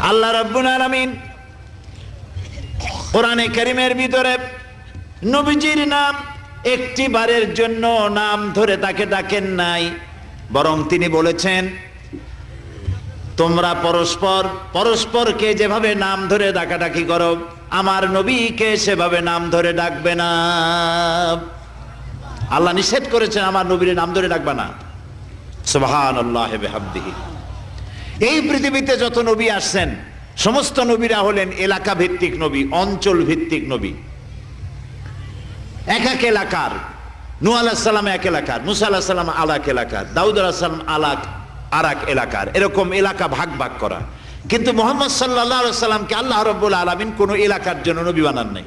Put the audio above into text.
আল্লাহ রাব্বুল আলামিন কোরআনে কারীমের ভিতরে নবীজির নাম একটি বারের জন্য নাম ধরে তাকে ডাকেন নাই, বরং তিনি বলেছেন তোমরা পরস্পর পরস্পরকে যেভাবে নাম ধরে ডাকাডাকি করো আমার নবীকে সেভাবে নাম ধরে ডাকবে না। আল্লাহ নিষেধ করেছেন আমার নবীর নাম ধরে ডাকবে না। সুবহানাল্লাহি ওয়া বিহামদিহি। এই পৃথিবীতে যত নবী আসছেন সমস্ত নবীরা হলেন এলাকা ভিত্তিক নবী, অঞ্চল ভিত্তিক নবী। এক এক এলাকার, নূহ আলাইহিস সালাম এক এলাকার, মুসা আলাইহিস সালাম আলাক এলাকার, দাউদ আলাইহিস সালাম আরাক এলাকার, এরকম এলাকা ভাগ ভাগ করা। কিন্তু মুহাম্মদ সাল্লাল্লাহু আলাইহি ওয়াসাল্লামকে আল্লাহ রাব্বুল আলামিন কোন এলাকার জন্য নবী বানান নাই।